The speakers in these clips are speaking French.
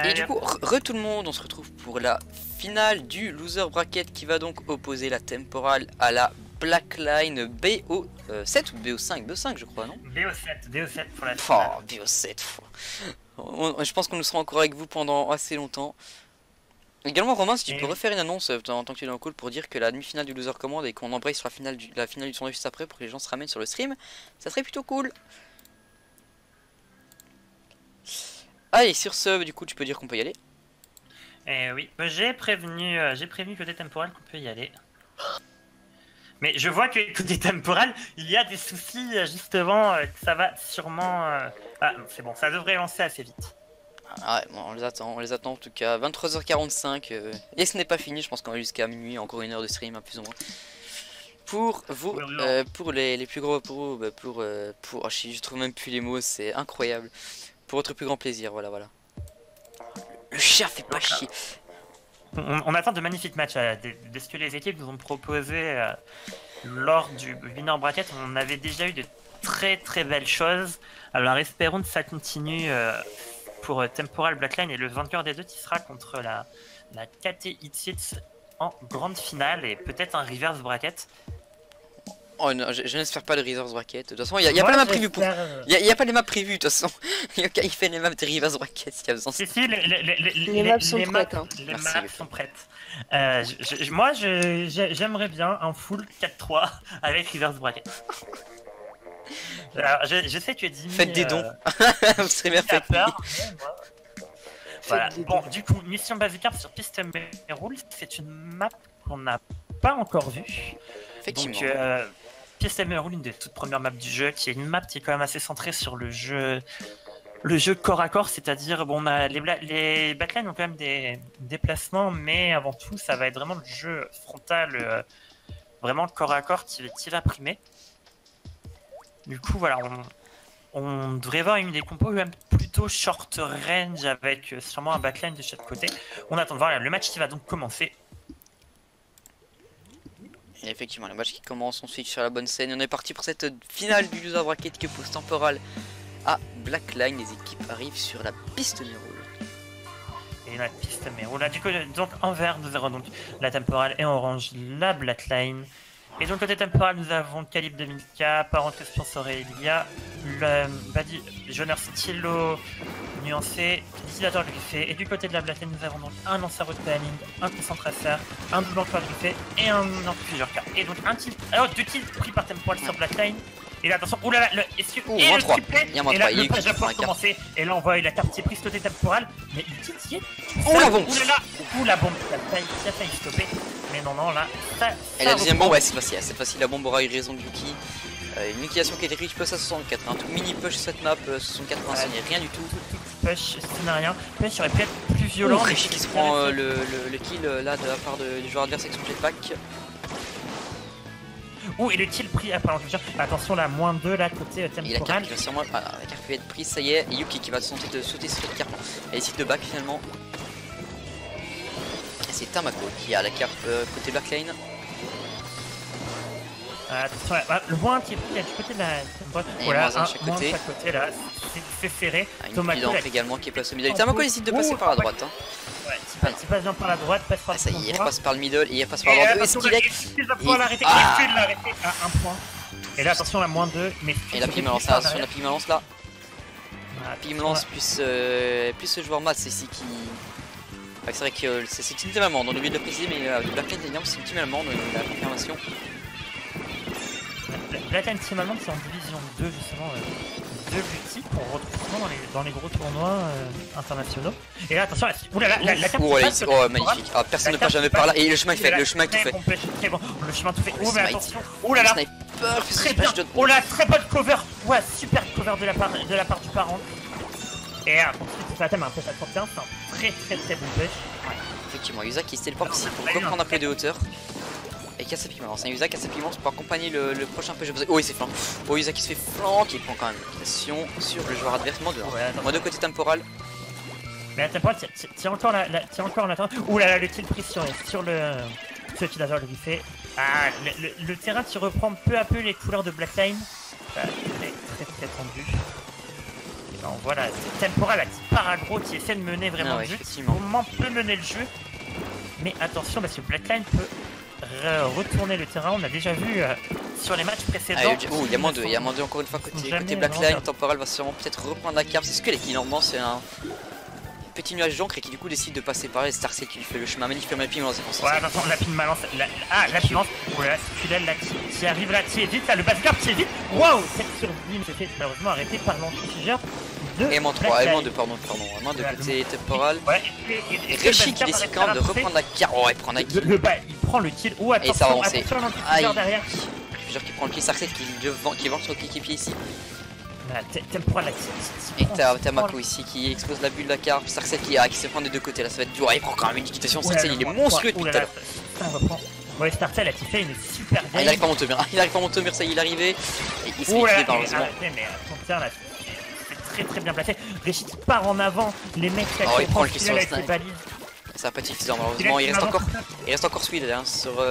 Et du coup, tout le monde, on se retrouve pour la finale du loser bracket qui va donc opposer la temporale à la Blackline BO7 ou BO5, BO5 je crois, non? BO7 pour la finale. Oh, BO7. Je pense qu'on nous sera encore avec vous pendant assez longtemps. Également Romain, si tu peux refaire une annonce en tant que tu es dans le call pour dire que la demi-finale du loser commande et qu'on embraye sur la finale du tournoi juste après pour que les gens se ramènent sur le stream, ça serait plutôt cool. Allez, sur ce, du coup, tu peux dire qu'on peut y aller. Oui, j'ai prévenu côté temporal qu'on peut y aller. Mais je vois que côté temporal, il y a des soucis, justement, ça va sûrement... Ah, c'est bon, ça devrait lancer assez vite. Ah ouais, bon, on les attend en tout cas. 23h45, et ce n'est pas fini, je pense qu'on va jusqu'à minuit, encore une heure de stream, hein, plus ou moins. Pour vous, pour les plus gros, oh, je trouve même plus les mots, c'est incroyable. Pour votre plus grand plaisir, voilà. Le chat fait pas chier. On attend de magnifiques matchs de ce que les équipes nous ont proposé lors du winner bracket. On avait déjà eu de très belles choses. Alors espérons que ça continue pour Temporal Blackline et le vainqueur des deux qui sera contre la KT Hits en grande finale et peut-être un reverse bracket. Oh non, je n'espère pas de reverse bracket. De toute façon, il n'y a pas les maps prévues pour. Il n'y a pas les maps prévues de toute façon. Il fait les maps de reverse bracket s'il y a besoin. Si, les maps sont prêtes. Hein. Les maps sont prêtes. Moi, j'aimerais bien un full 4-3 avec reverse bracket. Alors, je sais que tu es dit. Faites des dons. Vous serez bien fait. Voilà. Bon, du coup, mission Bazooka sur piste Rule, c'est une map qu'on n'a pas encore vue. Effectivement. Donc, PSM Rule, une des toutes premières maps du jeu, qui est une map qui est quand même assez centrée sur le jeu corps à corps, c'est-à-dire, bon, les backlines ont quand même des déplacements, mais avant tout, ça va être vraiment le jeu frontal, vraiment corps à corps qui va primer. Du coup, voilà, on devrait voir une des compos même plutôt short range avec sûrement un backline de chaque côté. On attend de voir le match qui va donc commencer. Et effectivement, le match qui commence, on switch sur la bonne scène. On est parti pour cette finale du loser bracket qui oppose temporal à Blackline. Les équipes arrivent sur la piste numéro 1. Et la piste numéro là, du coup, donc en vert, nous avons donc la temporale et en orange la Blackline. Et donc côté temporal, nous avons Calibre 2000K, Parenthèse Sponsoré Elia, le Badi jauneur stylo nuancé, utilisateur griffé. Et du côté de la Blackline, nous avons donc un lanceur de planning, un concentrateur, un double emploi griffé et un plusieurs cas. Et donc un kill, alors 2 kills pris par temporal sur Blackline. Et là attention, oulala, est-ce que il y a moins 3, le page va commencer. Et là on voit la carte qui est prise côté temporal. Mais il titille. Oh la bombe. La bombe qui a failli stopper. Mais non, là, et la deuxième bombe, ouais, c'est facile. Cette fois-ci, la bombe aura eu raison de Yuki. Une liquidation qui a été riche plus à 64. Un tout mini push cette map, 64 points, il n'y a rien du tout. Push, ce n'a rien. Push aurait pu être plus violent. Rishi qui se prend le kill là de la part du joueur adverse avec son jetpack. Et le kill pris après attention la moins 2 là côté temporal. Et la carte qui va sûrement la carte peut être prise, ça y est. Et Yuki qui va tenter de sauter sur cette carte. Elle décide de back finalement. C'est Tamako qui a la carte côté Blackline. Attention, le moins qui est pris du côté de la boîte. Voilà, un chaque côté. De chaque côté là, c'est serré. Une également qui est placée au middle. Tamako décide de passer par la droite. Ouais, il passe bien par la droite, passe par ça y est, il repasse par le middle et il repasse par la droite. Est-ce qu'il va pouvoir l'arrêter? Il va l'arrêter à 1 point. Et là, attention, la moins 2. Et la Pigmalance là, sur la Pigmalance là. La Pigmalance plus ce joueur Mats ici qui. C'est vrai que c'est une team allemande, on oublie de le préciser, mais Blackline c'est une team allemande, la confirmation. Blackline team allemande, c'est en division 2 justement de l'UTI qu'on retrouve souvent dans les gros tournois internationaux. Et là, attention, la carte magnifique. Ah, personne ne passe jamais par là. Et le chemin est fait, le chemin est tout fait. Très bon, le chemin tout fait. Oh, mais attention. Oh là là. Très bien. Oh là, très bonne cover. Ouais, super cover de la part du parent. Et ensuite, ça thème un peu à 31, c'est un très bon push. Effectivement, Yusa qui se téléporte ici pour reprendre un peu de hauteur. Et casse sa pigment. C'est Yusa qui casse sa pigment pour accompagner le prochain push. Oh, il s'est flanqué. Oh, Yusa qui se fait flanquer. Il prend quand même l'application sur le joueur adverse. Moi de côté temporal. Mais la temporal, tiens encore la temps. Ouh là là, le kill pris sur ce qu'il a lui fait. Ah, le terrain qui reprend peu à peu les couleurs de Blackline. Très tendu. Non, voilà, Temporal là, qui part aggro, qui essaie de mener vraiment le jeu. Au moment peut mener le jeu. Mais attention, parce que Blackline peut retourner le terrain. On a déjà vu sur les matchs précédents. Il y a moins deux, encore une fois côté Blackline. Temporal va sûrement peut-être reprendre la carte. C'est ce que les kills normalement, c'est un petit nuage d'encre et qui du coup décide de passer par les Starcell qui lui fait le chemin magnifique comme la pime. Ouais, attention, la pime balance. La pime lance. Voilà, Tunnel là qui arrive là, qui évite là, le basket qui évite. Waouh, cette survie se fait malheureusement arrêter par l'anti-figure. Et moins 3, et moins 2, pardon, moins de côté Temporal. Ouais, et Reshi qui décide quand même de reprendre la carte. Oh, il prend la kill. Il prend le kill. Oh, attention, et ça va avancer. Aïe, derrière. Plusieurs qui prend le kill, Starcell qui vend son coéquipier ici. Temporal là, et t'as Mako ici qui explose la bulle de la carte. Starcell qui se prend des deux côtés là, ça va être dur. Il prend quand même une équitation. Starcell il est monstrueux depuis tout à l'heure. Ouais, Starcell a fait une super game. Il arrive pas à monter au mur, ça y est, il est arrivé. Et il se fait tuer malheureusement. Mais son tir là, c'est très bien placé. Reshi part en avant, les mecs qui il prend le kill sur le snipe. Ça va pas être suffisant malheureusement, il reste encore Sweet là sur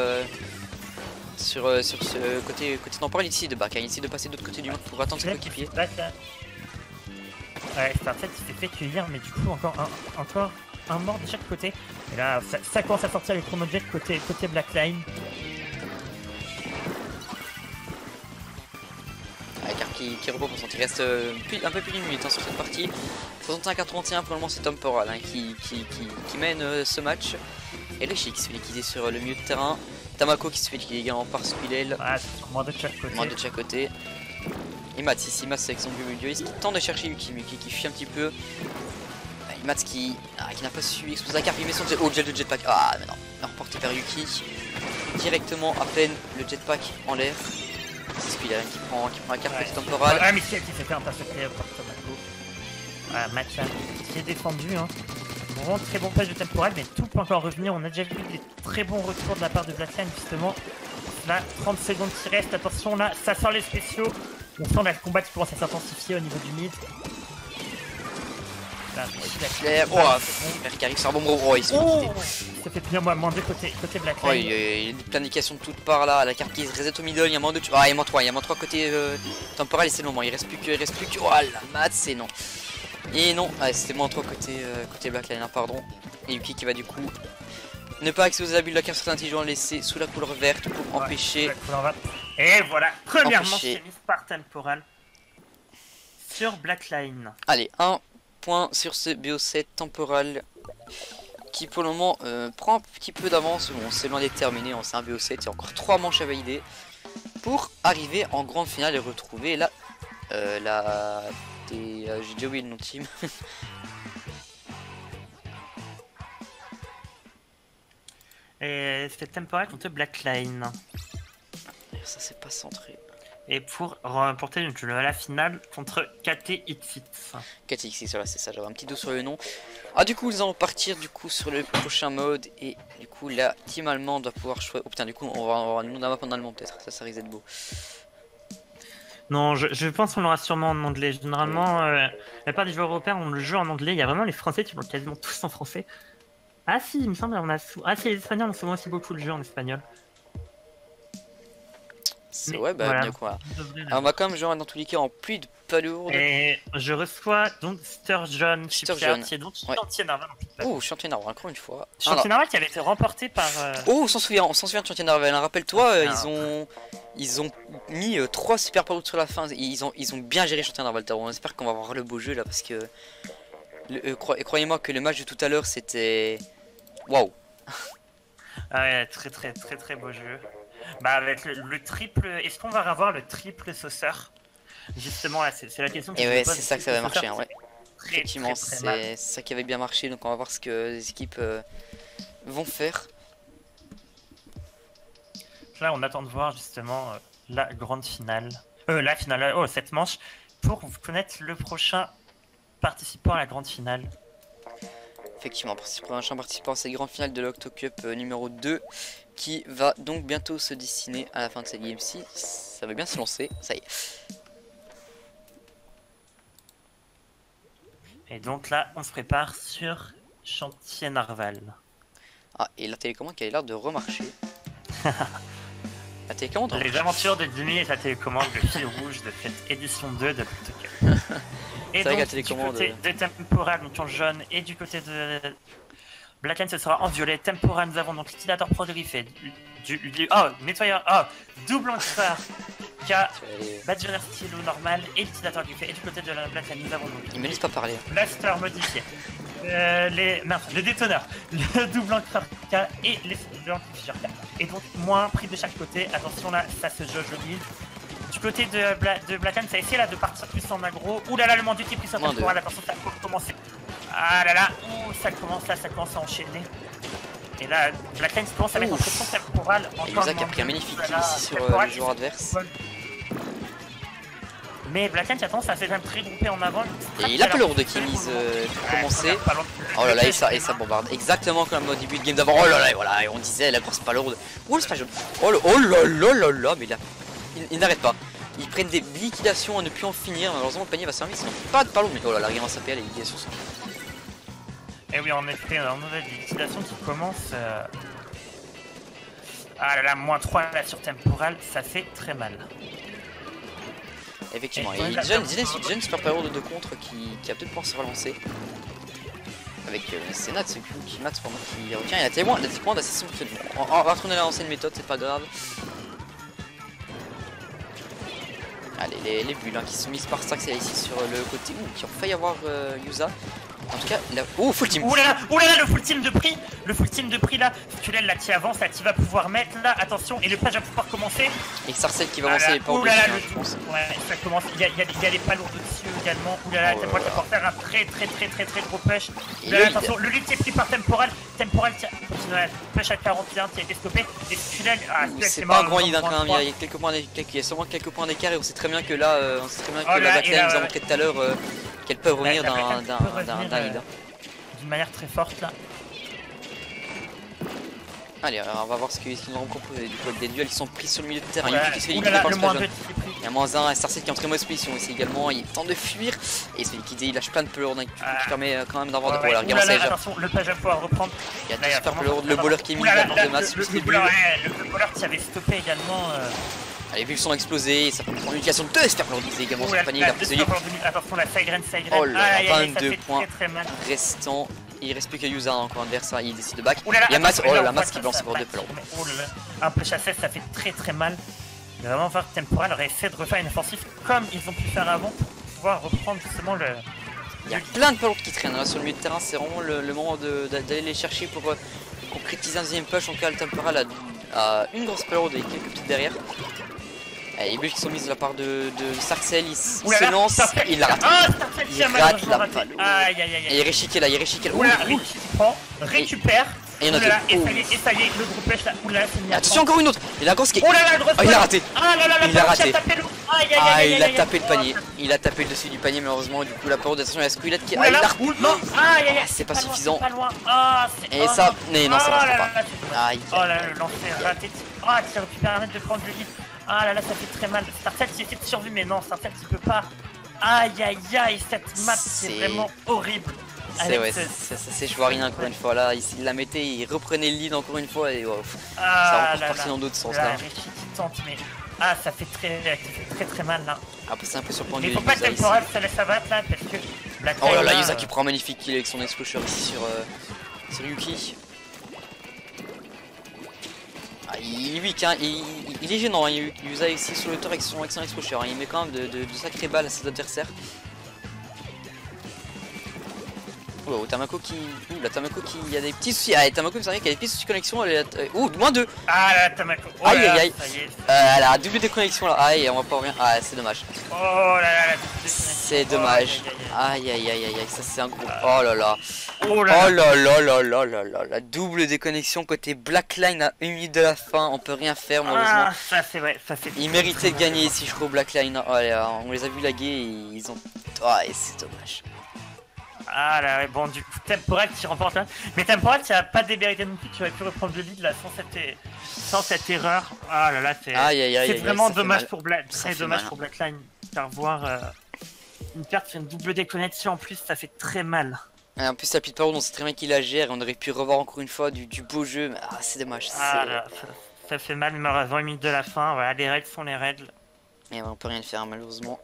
ce côté Temporal. Il décide de passer de l'autre côté du mur pour attendre ses coéquipiers. Ouais, Starcell s'est fait cueillir, mais du coup encore un mort de chaque côté. Et là ça commence à sortir les chronojet côté Blackline. Qui repose pour il reste un peu plus d'une minute sur cette partie. 65 à 31 pour le moment, c'est Temporal qui mène ce match. Et Reshi qui se fait liquider sur le milieu de terrain. Tamako qui se fait liquider également par Squirrel. Moins de chaque côté. Et Mats ici, Mats avec son milieu qui tente de chercher Yuki, mais qui fuit un petit peu. Et Mats qui n'a pas su exploser la carte, il met son gel de jetpack. Ah mais non, il a reporté vers Yuki. Directement à peine le jetpack en l'air. C'est Squirrel qui prend la carte petit Temporal. Ah mais c'est qui s'est fait intercepter par Tamako. Match qui est défendu hein. Vraiment très bon patch de Temporal, mais tout peut encore revenir. On a déjà vu des très bons retours de la part de Blackline justement. Là 30 secondes qui restent, attention là, ça sort les spéciaux. On sent le combat qui commence à s'intensifier au niveau du mid. Là, qui arrive sur un bon ils sont quittés. Ça fait bien moins de côté Blackline. Il y a plein d'indications de toutes parts là, la carte qui se reset au middle, il y a moins de... il y a moins 3 côté Temporal et c'est non, il reste plus que... Oh la mat, c'est non. Et non, c'était moins 3 côté Blackline, pardon. Et Yuki qui va du coup ne pas exploser la bulle de la carte sur l'intelligent, laisser sous la couleur verte pour empêcher... Et voilà, premièrement c'est mis par Temporal sur Blackline. Allez, un point sur ce BO7 Temporal qui pour le moment prend un petit peu d'avance. Bon, c'est loin d'être terminé, c'est un BO7, il y a encore 3 manches à valider pour arriver en grande finale et retrouver j'ai déjà oublié le nom de team. Et c'était Temporal contre Blackline. Ça c'est pas centré. Et pour remporter la finale contre KTXX. KTXX, voilà, c'est ça, j'avais un petit doute sur le nom. Du coup, nous allons partir sur le prochain mode. Et du coup, la team allemande va pouvoir choisir. Oh putain, du coup, on va avoir une map en allemand peut-être. Ça risque d'être beau. Non, je pense qu'on l'aura sûrement en anglais. Généralement, la plupart des joueurs européens ont le jeu en anglais. Il y a vraiment les Français qui l'ont quasiment tous en français. Ah si, il me semble qu'on a... si, les Espagnols ont souvent aussi beaucoup le jeu en espagnol. Ouais, voilà. Bien quoi. On va quand même jouer dans tous les cas en pluie de palourde. Et je reçois donc Sturgeon, qui est donc Chantier Narval. Oh, Chantier Narval, encore une fois. Chantier Narval qui avait été remporté par... Oh, on s'en souvient de Chantier Narval. Rappelle-toi, ils ont mis 3 super paloudes sur la fin. Ils ont bien géré Chantier Narval. On espère qu'on va avoir le beau jeu là parce que... croyez-moi que le match de tout à l'heure c'était... Waouh. Ouais, très beau jeu. Bah avec le triple, est-ce qu'on va avoir le triple sauceur? Justement là, c'est la question. Et ouais, c'est ça que ça va marcher, ouais. Effectivement, c'est ça qui avait bien marché, donc on va voir ce que les équipes vont faire. Là, on attend de voir justement la grande finale, cette manche, pour connaître le prochain participant à la grande finale. Effectivement, pour ce prochain participant à cette grande finale de l'Octocup numéro 2. Qui va donc bientôt se dessiner à la fin de cette game-ci. Ça va bien se lancer, ça y est. Et donc là, on se prépare sur Chantier Narval. Et la télécommande qui a l'air de remarcher. La télécommande Les aventures de Demi et la télécommande, le fil rouge de cette édition 2 de l'Octocup. Et vrai donc, qu'à du télécommande. côté de Temporal, donc en jaune, et du côté de Blackline, ce sera en violet. Temporal, nous avons donc l'utilisateur proglyphé, oh, nettoyeur, oh, double encreur, qui a badger stylo normal et l'utilisateur glyphé. Et du côté de la Blackline, nous avons donc. Il me laisse pas parler. Blaster modifié. Le détonneur, le double encreur K et l'amplifieur K. Et donc, moins prix de chaque côté. Attention là, ça se jauge le build. Du côté de Blackline, ça essaie là de partir plus en aggro. Ouh là là, le Mandu qui est plus en temporal. Attention, ça peut commencer. Ah là là, ouh, ça commence à enchaîner. Et là, Blackline commence à mettre en pression temporale. Et Yuza qui a pris un magnifique kill ici sur le joueur adverse. Mais Blackline a tendance à faire un très groupé en avant. Et il a pas l'ordre qui mise pour commencer. Oh là là, et ça bombarde. Exactement comme au début de game d'avant. Oh là là, et voilà, on disait la course pas lourde. Oh le smash. Oh là là là là, mais là, il n'arrête pas. Ils prennent des liquidations à ne plus en finir. Malheureusement, le panier va servir. Sinon, pas de palo. Mais oh là là, regarde sa PL, les liquidations sont. Et oui, en effet, on a des liquidations qui commencent. Ah là là, -3 là sur temporal, ça fait très mal. Effectivement, et déjà une super période de contre qui a peut-être pouvoir se relancer. Avec Senat, c'est qui Max pour moi qui retient. Il a tellement d'assistance. On va retourner à l'ancienne méthode, c'est pas grave. Allez, les bulles qui sont mises par Stax ici sur le côté. Ouh, qui ont failli avoir Yuza. En tout cas, là. Oh, full team! Ouh là là, le full team de prix! Le full team de prix là, Tulel là qui avance, là qui va pouvoir mettre là, attention, et le page va pouvoir commencer. Et Sarcel qui va lancer les ports. Ouh là là, je pense. Ouais, ça commence. Il y a les palourds dessus également. Ouh là là, Temporal va pouvoir faire un très gros push. Ouh là là, attention, le lead qui est pris par Temporal. Temporal qui continue à push à 41 qui a été stoppé. Et Tulel, c'est pas un grand lead quand même, il y a sûrement quelques points d'écart et on sait très bien que là, la Blackline nous a montré tout à l'heure qu'elle peut revenir d'un lead. D'une manière très forte là. Allez, on va voir ce qu'ils nous ont proposé. Du coup, avec des duels qui sont pris sur le milieu de terrain. Ouais. Yuki qui se fait liquider par le smash. Il y a -1, Starset qui est en très mauvaise position ici également. Il tente de fuir et il se fait liquider. Il lâche plein de pelours qui permet quand même d'avoir de power. Regarde ça déjà. Attention, le page va pouvoir reprendre. Il y a deux super pelours. Le bowler qui est mis également de masse. Le bowler qui avait stoppé également. Allez, vu qu'ils sont explosés, ça prend une utilisation de 2 super pelours également sur le panier. Attention, la Sigrenne. Oh là là, 22 points restants. Il reste plus que Yuza encore adversaire, il décide de back. Il y a Max, oh là là, Max qui balance pour 2 pelours. Oh là là, un push à 16, ça fait très mal. Il va vraiment voir que Temporal aurait essayé de refaire une offensive comme ils ont pu faire avant pour pouvoir reprendre justement le. Il y a plein de pelours qui traînent là sur le milieu de terrain, c'est vraiment le moment d'aller les chercher pour concrétiser un deuxième push. En tout cas, le Temporal a une grosse pelour et quelques petites derrière. Les bulles qui sont mises de la part de Sarcel, il se lance, il la rate. Il rate la balle. Et il réchique là, il réchique là. Récupère. Et il y en a deux. Et ça y est, le groupe pêche là. Oula, c'est mis. Attention, encore une autre. Il a encore ce qui est. Oh, il a raté. Il a raté. Il a tapé le le panier. Il a tapé le dessus du panier, malheureusement. Du coup, la période d'attention, il y a Squilette qui. C'est pas suffisant. Et ça. Mais non, ça marche pas. Aïe. Oh là, le lancer raté. Ah, ça aurait pu permettre de prendre le lead. Ah là là, ça fait très mal. Starset, il essaie de survivre, mais non, Starset, il peut pas. Aïe, cette map, c'est vraiment horrible. C'est ouais, c'est Chouarine encore une fois là, il la mettait, il reprenait le lead encore une fois et ça va partir dans d'autres sens là. Mais ça fait très mal là. Après c'est un peu surprenant. Il faut pas que Temporal se laisse abattre là parce que oh là là, Yuza qui prend un magnifique kill avec son exposure ici sur Yuki. Il est gênant, Yuza ici sur le tour avec son exposure, il met quand même de sacrées balles à ses adversaires. Oh, Tamako qui. Ouh, la Tamako qui. Il y a des petits soucis. Ah, Tamako, il me semble qu'il y a des petits soucis de connexion. Ouh, -2. Ah, la Tamako. Aïe. Elle a double déconnexion là. Aïe, on va pas rien. Ah, c'est dommage. Oh là là, c'est dommage. Aïe, ça c'est un gros. Oh là là. Oh là là. La double déconnexion côté Blackline à 1 minute de la fin. On peut rien faire, malheureusement. Ah, ça c'est vrai. Ils méritaient de gagner ici, je crois, Blackline. Oh, on les a vus laguer et ils ont. Ah, et c'est dommage. Ah là, bon, du coup, Temporal qui remporte là. Mais Temporal qui a pas démérité non plus, qui aurait pu reprendre le lead là sans cette erreur. Ah là là, c'est vraiment dommage pour Blackline. Car voir une perte sur une double déconnexion en plus, ça fait très mal. Et en plus, la petite période, on sait très bien qu'il la gère et on aurait pu revoir encore une fois du beau jeu. Mais c'est dommage. Ah là, ça fait mal, mais à 20 minutes de la fin. Voilà, les règles sont les règles. Et on peut rien faire, malheureusement.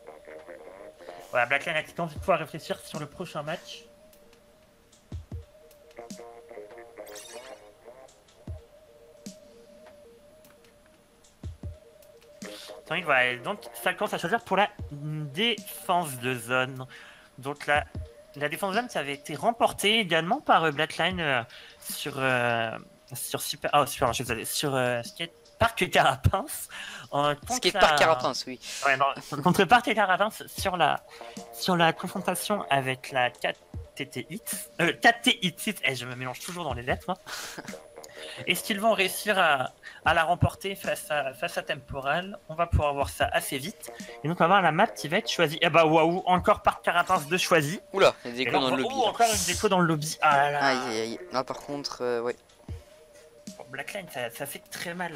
Voilà, Blackline a le temps de pouvoir réfléchir sur le prochain match. Voilà, donc ça commence à choisir pour la défense de zone. Donc la défense de zone qui avait été remportée également par Blackline sur Super. Oh, super, je suis désolé, sur Parc Carapince. Skatepark Carapince, oui. Ouais, non, contre Parc Carapince sur la confrontation avec la 4TTX. 4TX, je me mélange toujours dans les lettres. Hein. Est-ce qu'ils vont réussir à la remporter face à Temporal? On va pouvoir voir ça assez vite. Et donc on va voir la map qui va être choisie. Eh bah waouh, encore Parc Carapince de choisi. Oula, il y a des décos dans le lobby. Oh, encore une déco dans le lobby. Ah là là. Aïe aïe aïe. Là par contre, ouais. Bon, Blackline, ça fait très mal.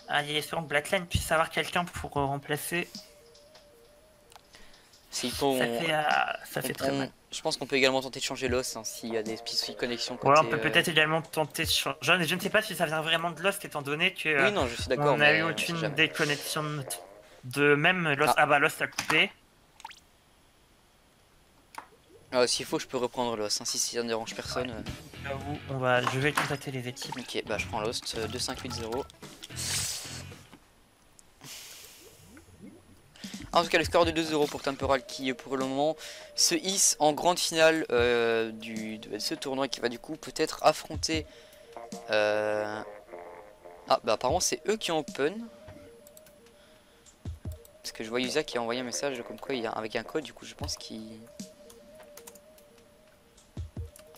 Allez, espérons que Blackline puisse avoir quelqu'un pour remplacer. Ça fait très mal. Je pense qu'on peut également tenter de changer l'os hein, s'il y a des petits soucis de connexion. Ouais, on peut peut-être également tenter de changer. Je ne sais pas si ça vient vraiment de Lost étant donné que oui, non, je suis d'accord. On a eu aucune déconnexion de même Lost. Ah bah Lost a coupé. S'il faut, je peux reprendre l'os hein, si ça ne dérange personne. Je vais contacter les équipes. Ok, bah je prends Lost 2580. En tout cas, le score de 2-0 pour Temporal qui, pour le moment, se hisse en grande finale de ce tournoi qui va du coup peut-être affronter... Ah, bah apparemment c'est eux qui ont open. Parce que je vois Yusa qui a envoyé un message comme quoi il y a avec un code, du coup je pense qu'il...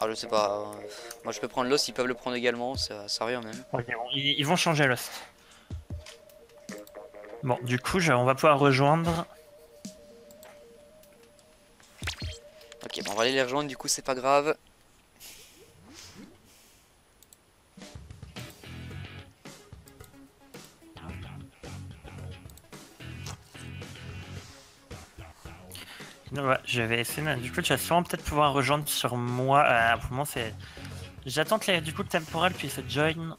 Ah je sais pas, moi je peux prendre Lost, ils peuvent le prendre également, ça revient même. Ok, bon, ils vont changer Lost. Bon, du coup, on va pouvoir rejoindre. Ok, bon, on va aller les rejoindre, du coup, c'est pas grave. Ouais, je vais essayer. Du coup, tu vas sûrement peut-être pouvoir rejoindre sur moi. Pour moi, c'est. J'attends que du coup le Temporal puisse join.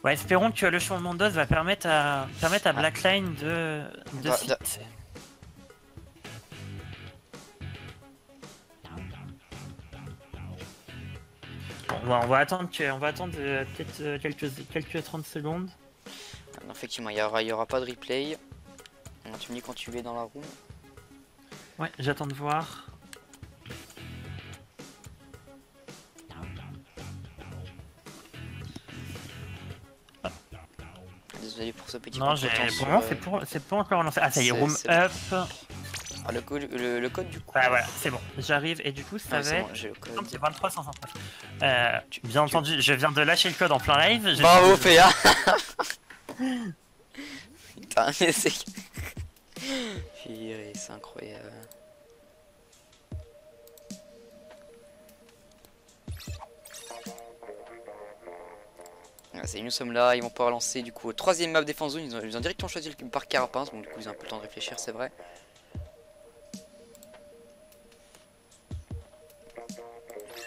Ouais, espérons que le changement d'os va permettre à Blackline de sit. Bon, on va attendre peut-être quelques 30 secondes. Non, effectivement, il y aura pas de replay. Tu me dis quand tu es dans la room. Ouais, j'attends de voir. Désolé pour ce petit non, pour moi, c'est pas encore lancé. Ah, ça y est, room up. Ah, le code du coup. Ah, voilà, c'est bon, j'arrive et du coup, ça va être. C'est 2369. Bien entendu, je viens de lâcher le code en plein live. Bravo, PA. Putain, mais c'est. C'est incroyable. Nous sommes là, ils vont pouvoir lancer du coup au troisième map défense zone. Ils ont directement choisi le Parc Carapince, donc du coup ils ont un peu le temps de réfléchir, c'est vrai.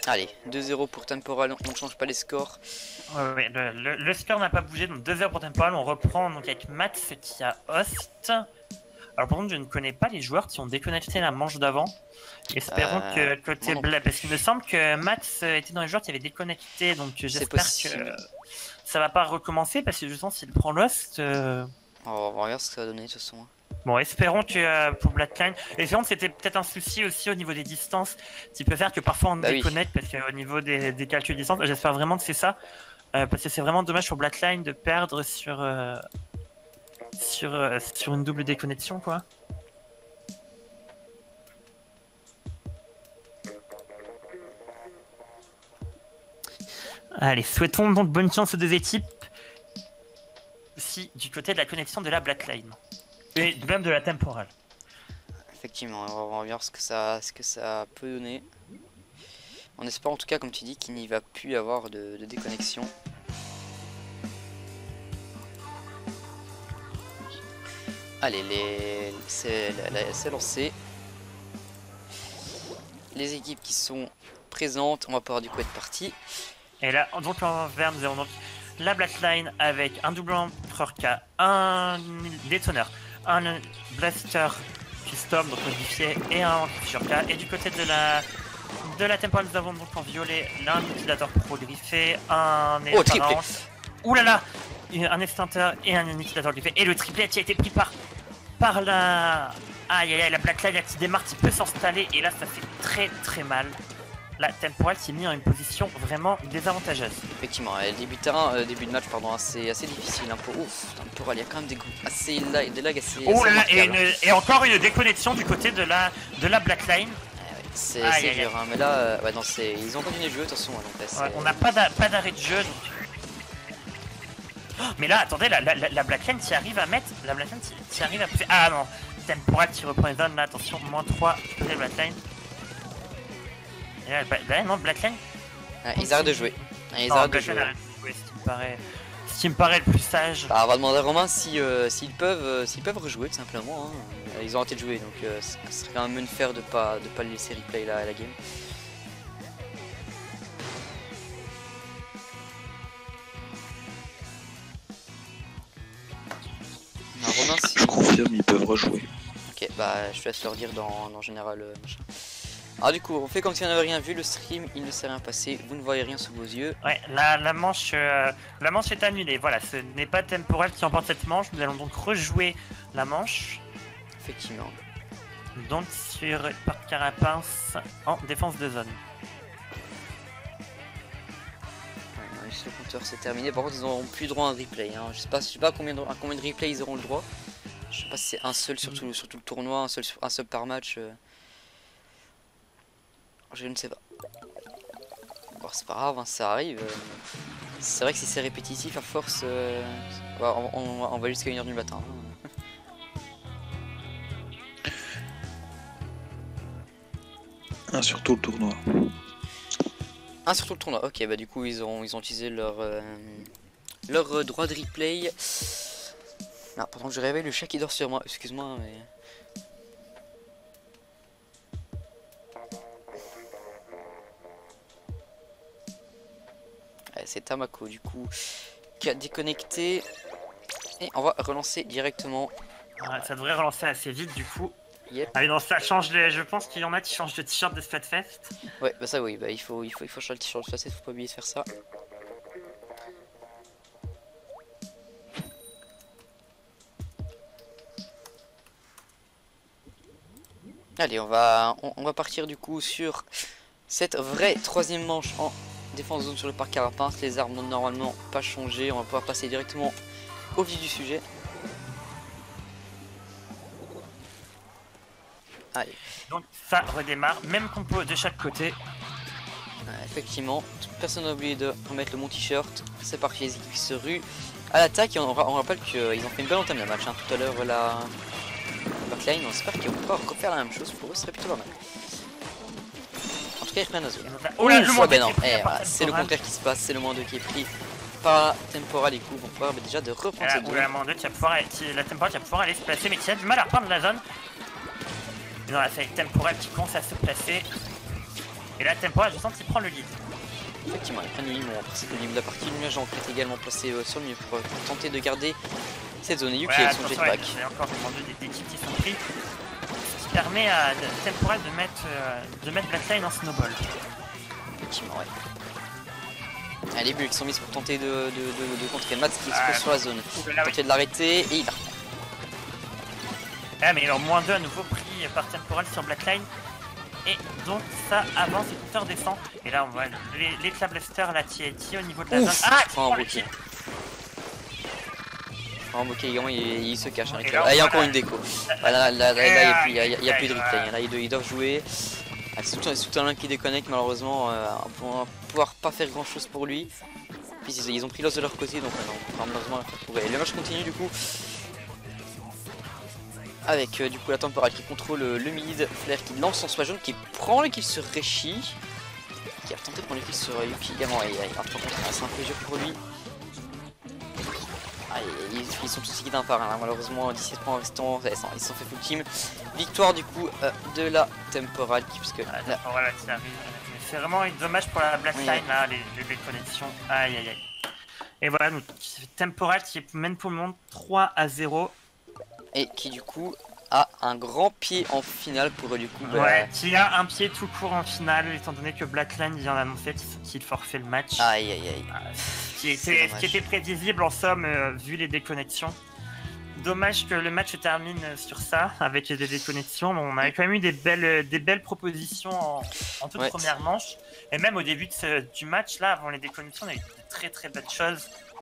Allez, 2-0 pour Temporal, on ne change pas les scores. Ouais, le score n'a pas bougé, donc 2-0 pour Temporal. On reprend donc avec Max qui a host. Alors par contre, je ne connais pas les joueurs qui ont déconnecté la manche d'avant. Espérons que côté Black, parce qu'il me semble que Max était dans les joueurs qui avaient déconnecté, donc j'espère que ça va pas recommencer parce que justement s'il prend Lost. On va voir ce que ça va donner de toute façon. Bon, espérons que pour Blackline, espérons que c'était peut-être un souci aussi au niveau des distances, qui peut faire que parfois on déconnecte parce qu'au niveau des calculs de distance, j'espère vraiment que c'est ça, parce que c'est vraiment dommage pour Blackline de perdre sur une double déconnexion quoi. Allez, souhaitons donc bonne chance aux deux équipes. Si du côté de la connexion de la Blackline. Et même de la Temporal. Effectivement, on va voir ce que ça peut donner. On espère en tout cas, comme tu dis, qu'il n'y va plus y avoir de déconnexion. Allez, c'est lancé. Les équipes qui sont présentes, on va pouvoir du coup être parti. Et là, donc en vert, nous avons donc la Blackline avec un double empereur K, un détonneur, un blaster custom, donc modifié, et un sur K. Et du côté de la temporale, nous avons donc en violet un utilisateur pro griffé, un triplé. Ouh là là, un extincteur et un utilisateur griffé. Et le triplet qui a été pris par la... Aïe aïe aïe, la Blackline qui démarre, qui peut s'installer. Et là, ça fait très très mal. La temporale s'est mise en une position vraiment désavantageuse. Effectivement, début de match pardon, assez difficile. Hein, pour... Ouf, temporale, il y a quand même des lags assez... Oh là là, et encore une déconnexion du côté de la Blackline. C'est dur, hein, mais là, ouais, non, ils ont continué de jouer de toute façon. Donc, ouais, on n'a pas d'arrêt de jeu. Donc... Oh, mais là, attendez, la Blackline qui arrive à mettre... La Blackline qui arrive à pousser... Ah non, temporale qui reprend les zones, là, attention, -3, côté Blackline. Et là, bah, non, Blackline... ils arrêtent de jouer. Ils arrêtent de jouer. Ce qui me paraît le plus sage. Bah, on va demander à Romain s'ils peuvent rejouer tout simplement. Hein. Ils ont arrêté de jouer, donc ce serait quand même une faire de pas le laisser replay la game. Non, Romain, si... Je confirme, ils peuvent rejouer. Ok, bah je te laisse leur dire dans général machin. Alors du coup, on fait comme si on n'avait rien vu, le stream, il ne s'est rien passé, vous ne voyez rien sous vos yeux. Ouais, la manche est annulée, voilà, ce n'est pas Temporal qui emporte cette manche, nous allons donc rejouer la manche. Effectivement. Donc sur Parc Carapace en défense de zone. Ouais, le compteur c'est terminé, par contre ils n'auront plus droit à un replay. Hein. Je sais pas à combien de replays ils auront le droit. Je sais pas si c'est un seul sur tout le tournoi, un seul par match. Je ne sais pas. Bon, c'est pas grave, hein, ça arrive. C'est vrai que si c'est répétitif, à force, on va jusqu'à 1h du matin. Hein. Un sur tout le tournoi. Un sur tout le tournoi. Ok, bah du coup ils ont utilisé leur droit de replay. Non, pendant que je réveille le chat qui dort sur moi. Excuse-moi, mais. C'est Tamako du coup qui a déconnecté et on va relancer directement. Ouais, ça devrait relancer assez vite du coup. Yep. Ah non, ça change je pense qu'il y en a qui changent de t-shirt de Splatfest. Ouais, bah ça oui, bah il faut changer le t-shirt de Splatfest, faut pas oublier de faire ça. Allez, on va partir du coup sur cette vraie troisième manche en défense zone sur le parc Carapace. Les armes n'ont normalement pas changé. On va pouvoir passer directement au vif du sujet. Allez. Donc ça redémarre, même compo de chaque côté. Effectivement, personne n'a oublié de remettre le mon t-shirt. C'est parti, les équipes se ruent à l'attaque. Et on rappelle qu'ils ont fait une belle entame de match. Hein. Tout à l'heure, la Backline, on espère qu'ils vont pouvoir refaire la même chose. Pour eux, ce serait plutôt pas mal. En tout cas, ils reprennent Azul. Oh là, c'est le contraire qui se passe, c'est le moins 2 qui est pris par Temporal. Les coups vont pouvoir déjà de reprendre cette zone. La Temporal qui va pouvoir aller se placer, mais qui a du mal à reprendre la zone. Non, là, c'est Temporal qui commence à se placer. Et là, Temporal, je sens qu'il prend le lead. Effectivement, il prend le lead. Bon, après, c'est le niveau de la partie. Nuage en est également placé sur le milieu pour tenter de garder cette zone. Yuki avec son jetpack. Il y a encore des équipes qui sont prises. Permet à Temporal de mettre Blackline en snowball. Effectivement, ouais. Allez, les bulles qui sont mises pour tenter de contrer Mats qui explose sur la zone. Tenter de l'arrêter et il a. Ah, mais alors -2 à nouveau pris par Temporal sur Blackline. Et donc ça avance et Counter descend. Et là on voit l'éclat blaster la TNT au niveau de la zone. Ah, ok, il se cache. Hein, il y a encore une déco. Là, il n'y a plus de replay. Là, ils doivent jouer. C'est tout un qui déconnecte, malheureusement. On va pouvoir pas faire grand chose pour lui. Puis ils ont pris l'os de leur côté, donc non, malheureusement, le match continue du coup. Avec du coup la Temporal qui contrôle le mid. Flair qui lance son swag jaune, qui prend le kill sur Reshi. Qui a tenté de prendre le kill sur Yuki également. Et un 3 contre 1, c'est un peu dur pour lui. Ils sont tous d'un par un, malheureusement 17 points restants, ils sont fait full team. Victoire du coup de la Temporal puisque la Temporal qui arrive, C'est vraiment dommage pour la Blackline, là, les déconnexions. Aïe, aïe, aïe. Et voilà, donc Temporal qui mène pour le moment 3-0. Et qui du coup a un grand pied en finale pour du coup... Ouais, qui a un pied tout court en finale, étant donné que Blackline vient d'annoncer qu'il forfait le match. Aïe, aïe, aïe. Ce qui était prévisible en somme, vu les déconnexions. Dommage que le match se termine sur ça, avec des déconnexions. On avait quand même eu des belles propositions en toute première manche. Et même au début du match, là, avant les déconnexions, on a eu de très belles choses.